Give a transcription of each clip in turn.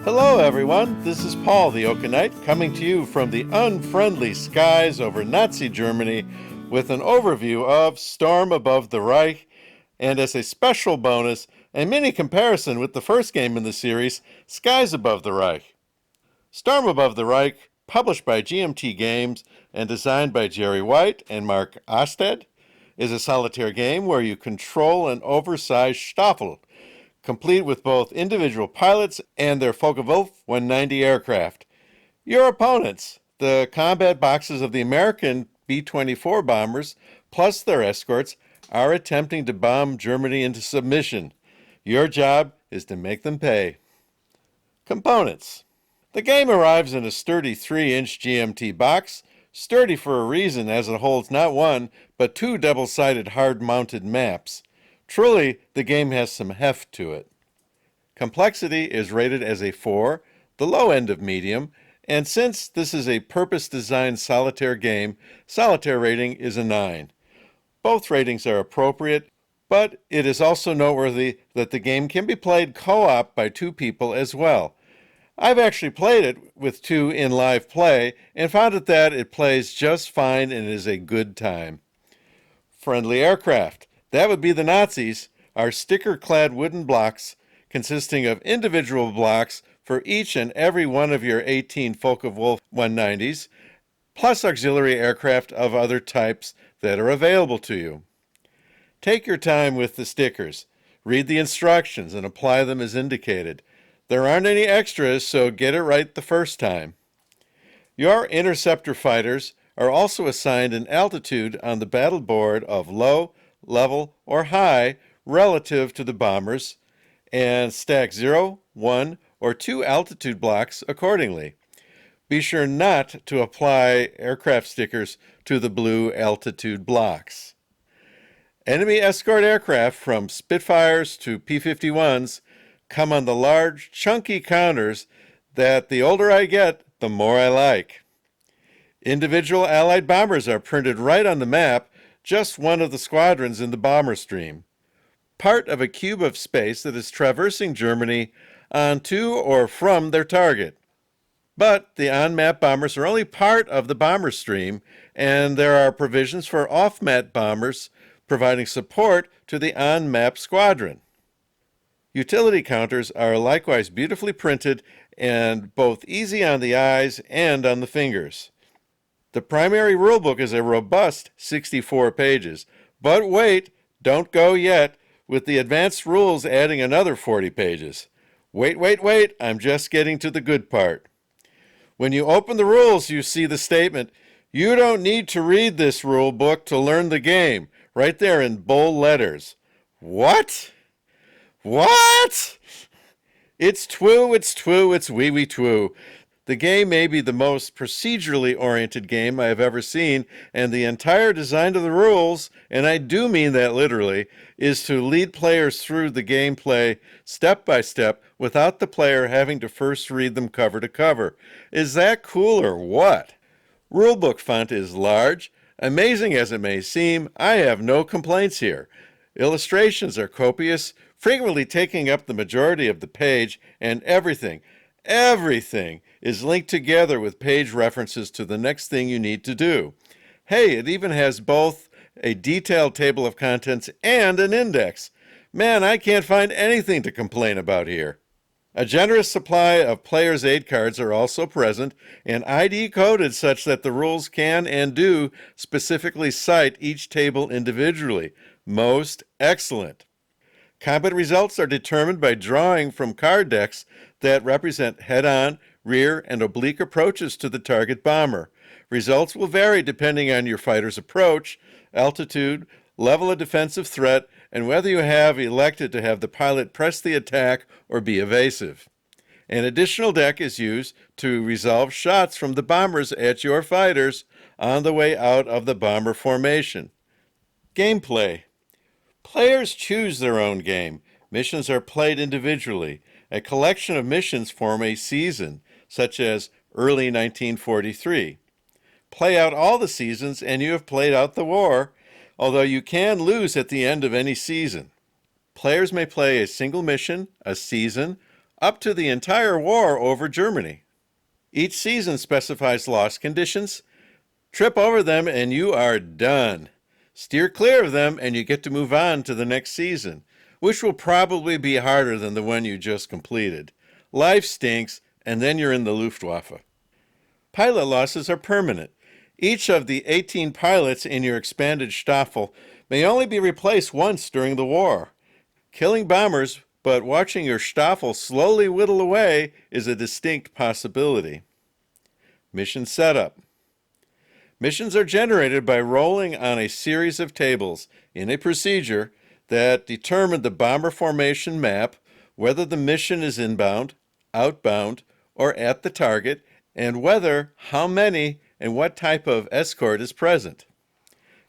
Hello everyone, this is Paul the Okanite coming to you from the unfriendly skies over Nazi Germany with an overview of Storm Above the Reich, and as a special bonus, a mini comparison with the first game in the series, Skies Above the Reich. Storm Above the Reich, published by GMT Games and designed by Jerry White and Mark Osted, is a solitaire game where you control an oversized Staffel, complete with both individual pilots and their FW-190 aircraft. Your opponents, the combat boxes of the American B24 Bombers, plus their escorts, are attempting to bomb Germany into submission. Your job is to make them pay. Components. The game arrives in a sturdy 3-inch GMT box, sturdy for a reason as it holds not one, but two double-sided hard-mounted maps. Truly, the game has some heft to it. Complexity is rated as a 4, the low end of medium, and since this is a purpose-designed solitaire game, solitaire rating is a 9. Both ratings are appropriate, but it is also noteworthy that the game can be played co-op by two people as well. I've actually played it with two in live play and found that it plays just fine and is a good time. Friendly aircraft. That would be the Nazis, are sticker-clad wooden blocks consisting of individual blocks for each and every one of your 18 Focke-Wulf 190s, plus auxiliary aircraft of other types that are available to you. Take your time with the stickers. Read the instructions and apply them as indicated. There aren't any extras, so get it right the first time. Your interceptor fighters are also assigned an altitude on the battle board of low, level, or high relative to the bombers, and stack 0, 1, or 2 altitude blocks accordingly. Be sure not to apply aircraft stickers to the blue altitude blocks. Enemy escort aircraft from Spitfires to P-51s come on the large, chunky counters that the older I get, the more I like. Individual Allied bombers are printed right on the map, just one of the squadrons in the bomber stream. Part of a cube of space that is traversing Germany on to or from their target. But the on-map bombers are only part of the bomber stream, and there are provisions for off-map bombers providing support to the on-map squadron. Utility counters are likewise beautifully printed and both easy on the eyes and on the fingers. The primary rulebook is a robust 64 pages, but wait, don't go yet, with the advanced rules adding another 40 pages. Wait, I'm just getting to the good part. When you open the rules, you see the statement, "You don't need to read this rule book to learn the game," right there in bold letters. What? It's twoo, it's wee twoo. The game may be the most procedurally oriented game I have ever seen, and the entire design of the rules, and I do mean that literally, is to lead players through the gameplay step by step without the player having to first read them cover to cover. Is that cool or what? Rulebook font is large. Amazing as it may seem, I have no complaints here. Illustrations are copious, frequently taking up the majority of the page, and everything is linked together with page references to the next thing you need to do. Hey, it even has both a detailed table of contents and an index. Man, I can't find anything to complain about here. A generous supply of player's aid cards are also present and ID coded such that the rules can and do specifically cite each table individually. Most excellent. Combat results are determined by drawing from card decks that represent head-on, rear, and oblique approaches to the target bomber. Results will vary depending on your fighter's approach, altitude, level of defensive threat, and whether you have elected to have the pilot press the attack or be evasive. An additional deck is used to resolve shots from the bombers at your fighters on the way out of the bomber formation. Gameplay. Players choose their own game. Missions are played individually. A collection of missions form a season, such as early 1943. Play out all the seasons and you have played out the war, although you can lose at the end of any season. Players may play a single mission, a season, up to the entire war over Germany. Each season specifies loss conditions. Trip over them and you are done. Steer clear of them and you get to move on to the next season, which will probably be harder than the one you just completed. Life stinks, and then you're in the Luftwaffe. Pilot losses are permanent. Each of the 18 pilots in your expanded Staffel may only be replaced once during the war. Killing bombers, but watching your Staffel slowly whittle away is a distinct possibility. Mission setup. Missions are generated by rolling on a series of tables in a procedure that determine the bomber formation map, whether the mission is inbound, outbound, or at the target, and whether, how many, and what type of escort is present.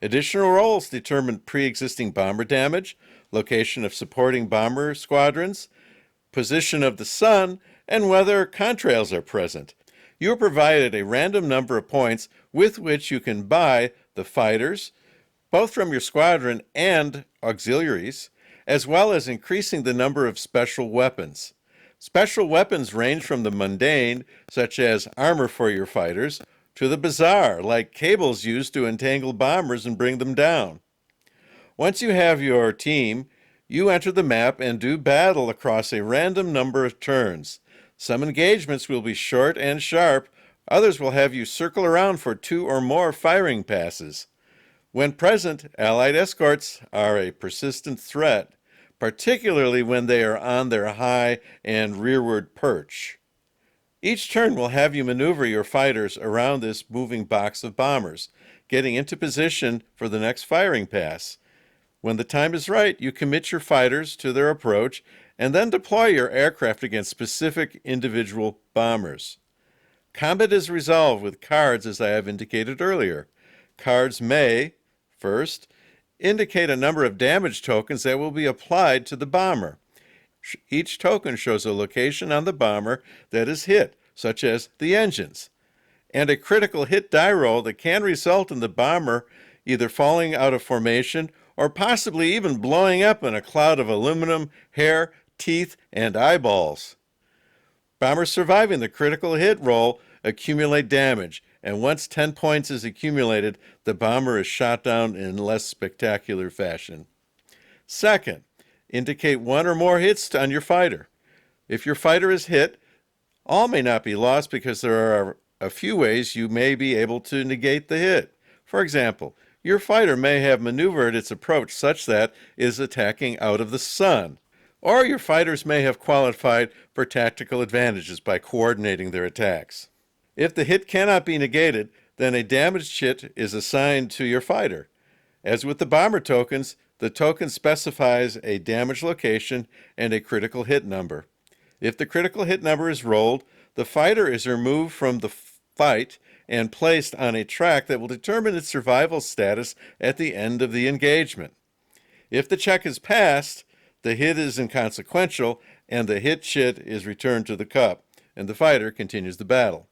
Additional rolls determine pre-existing bomber damage, location of supporting bomber squadrons, position of the sun, and whether contrails are present. You are provided a random number of points with which you can buy the fighters, both from your squadron and auxiliaries, as well as increasing the number of special weapons. Special weapons range from the mundane, such as armor for your fighters, to the bizarre, like cables used to entangle bombers and bring them down. Once you have your team, you enter the map and do battle across a random number of turns. Some engagements will be short and sharp, others will have you circle around for 2 or more firing passes. When present, Allied escorts are a persistent threat, particularly when they are on their high and rearward perch. Each turn will have you maneuver your fighters around this moving box of bombers, getting into position for the next firing pass. When the time is right, you commit your fighters to their approach and then deploy your aircraft against specific individual bombers. Combat is resolved with cards, as I have indicated earlier. Cards may, first, indicate a number of damage tokens that will be applied to the bomber. Each token shows a location on the bomber that is hit, such as the engines, and a critical hit die roll that can result in the bomber either falling out of formation or possibly even blowing up in a cloud of aluminum, hair, teeth, and eyeballs. Bombers surviving the critical hit roll accumulate damage, and once 10 points is accumulated, the bomber is shot down in less spectacular fashion. Second, indicate 1 or more hits on your fighter. If your fighter is hit, all may not be lost because there are a few ways you may be able to negate the hit. For example, your fighter may have maneuvered its approach such that it is attacking out of the sun, or your fighters may have qualified for tactical advantages by coordinating their attacks. If the hit cannot be negated, then a damaged hit is assigned to your fighter. As with the bomber tokens, the token specifies a damage location and a critical hit number. If the critical hit number is rolled, the fighter is removed from the fight and placed on a track that will determine its survival status at the end of the engagement. If the check is passed, the hit is inconsequential and the hit chit is returned to the cup, and the fighter continues the battle.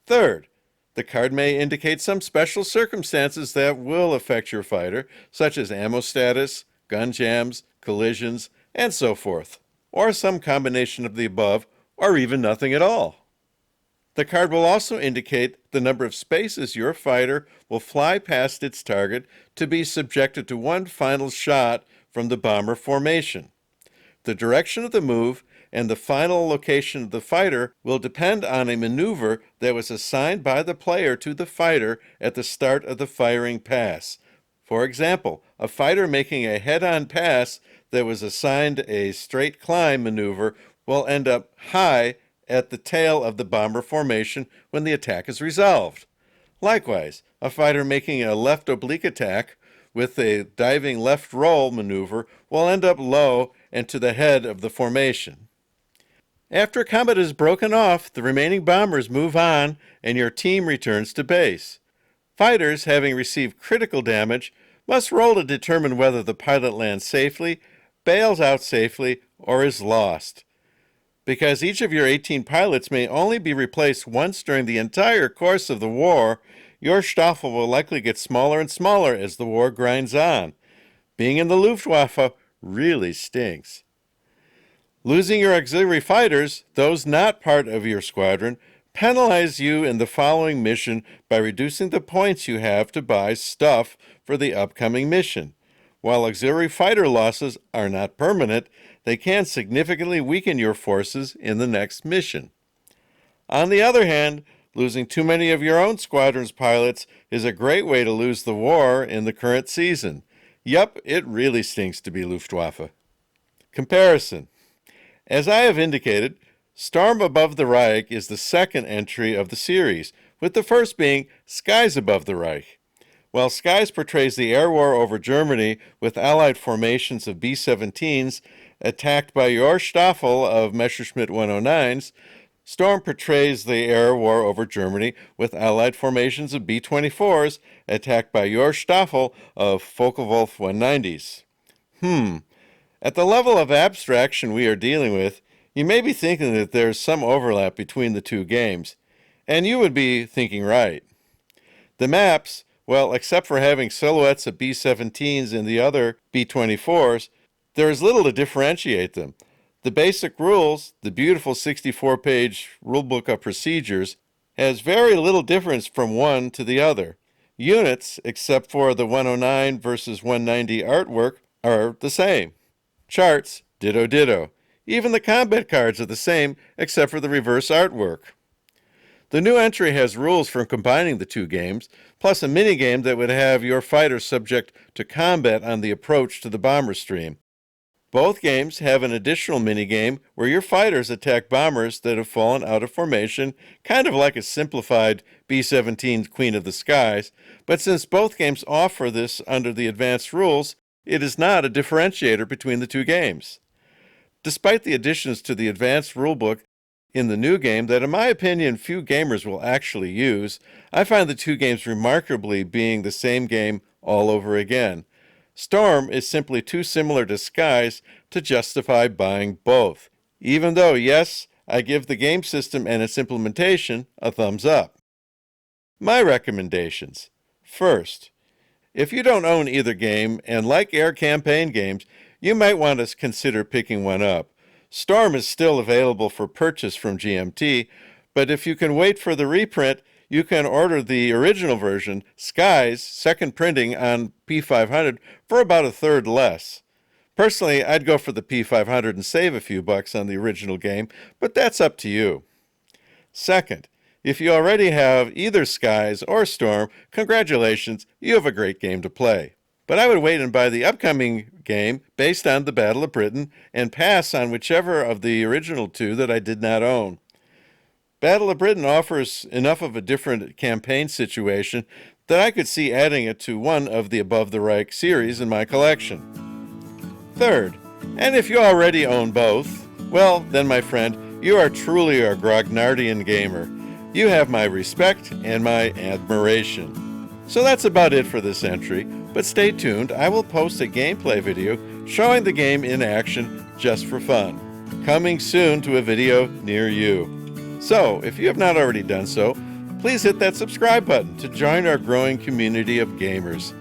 Third, the card may indicate some special circumstances that will affect your fighter, such as ammo status, gun jams, collisions, and so forth, or some combination of the above, or even nothing at all. The card will also indicate the number of spaces your fighter will fly past its target to be subjected to one final shot from the bomber formation. The direction of the move and the final location of the fighter will depend on a maneuver that was assigned by the player to the fighter at the start of the firing pass. For example, a fighter making a head-on pass that was assigned a straight climb maneuver will end up high at the tail of the bomber formation when the attack is resolved. Likewise, a fighter making a left oblique attack with a diving left roll maneuver will end up low and to the head of the formation. After combat is broken off, the remaining bombers move on and your team returns to base. Fighters, having received critical damage, must roll to determine whether the pilot lands safely, bails out safely, or is lost. Because each of your 18 pilots may only be replaced once during the entire course of the war, your Staffel will likely get smaller and smaller as the war grinds on. Being in the Luftwaffe really stinks. Losing your auxiliary fighters, those not part of your squadron, penalize you in the following mission by reducing the points you have to buy stuff for the upcoming mission. While auxiliary fighter losses are not permanent, they can significantly weaken your forces in the next mission. On the other hand, losing too many of your own squadron's pilots is a great way to lose the war in the current season. Yup, it really stinks to be Luftwaffe. Comparison. As I have indicated, Storm Above the Reich is the second entry of the series, with the first being Skies Above the Reich. While Skies portrays the air war over Germany with Allied formations of B-17s attacked by your Staffel of Messerschmitt 109s, Storm portrays the air war over Germany with Allied formations of B-24s attacked by your Staffel of Focke-Wulf 190s. At the level of abstraction we are dealing with, you may be thinking that there is some overlap between the two games, and you would be thinking right. The maps, well, except for having silhouettes of B-17s and the other B-24s, there is little to differentiate them. The basic rules, the beautiful 64-page rulebook of procedures, has very little difference from one to the other. Units, except for the 109 versus 190 artwork, are the same. Charts, ditto ditto. Even the combat cards are the same, except for the reverse artwork. The new entry has rules for combining the two games, plus a minigame that would have your fighters subject to combat on the approach to the bomber stream. Both games have an additional minigame where your fighters attack bombers that have fallen out of formation, kind of like a simplified B-17 Queen of the Skies, but since both games offer this under the advanced rules, it is not a differentiator between the two games. Despite the additions to the advanced rulebook in the new game that, in my opinion, few gamers will actually use, I find the two games remarkably being the same game all over again. Storm is simply too similar to Skies to justify buying both, even though, yes, I give the game system and its implementation a thumbs up. My recommendations. First, if you don't own either game and like air campaign games, you might want to consider picking one up. Storm is still available for purchase from GMT, but if you can wait for the reprint, you can order the original version, Skies, second printing on P500 for about a third less. Personally, I'd go for the P500 and save a few bucks on the original game, but that's up to you. Second, if you already have either Skies or Storm, congratulations, you have a great game to play. But I would wait and buy the upcoming game based on the Battle of Britain and pass on whichever of the original two that I did not own. Battle of Britain offers enough of a different campaign situation that I could see adding it to one of the Above the Reich series in my collection. Third, and if you already own both, well, then my friend, you are truly a Grognardian gamer. You have my respect and my admiration. So that's about it for this entry, but stay tuned. I will post a gameplay video showing the game in action just for fun. Coming soon to a video near you. So, if you have not already done so, please hit that subscribe button to join our growing community of gamers.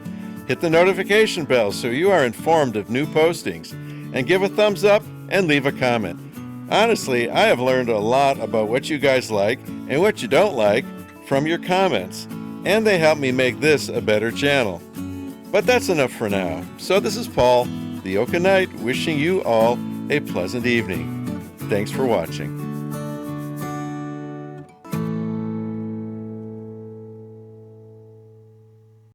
Hit the notification bell so you are informed of new postings, and give a thumbs up and leave a comment. Honestly, I have learned a lot about what you guys like and what you don't like from your comments, and they help me make this a better channel. But that's enough for now. So this is Paul, the Oak Knight, wishing you all a pleasant evening. Thanks for watching.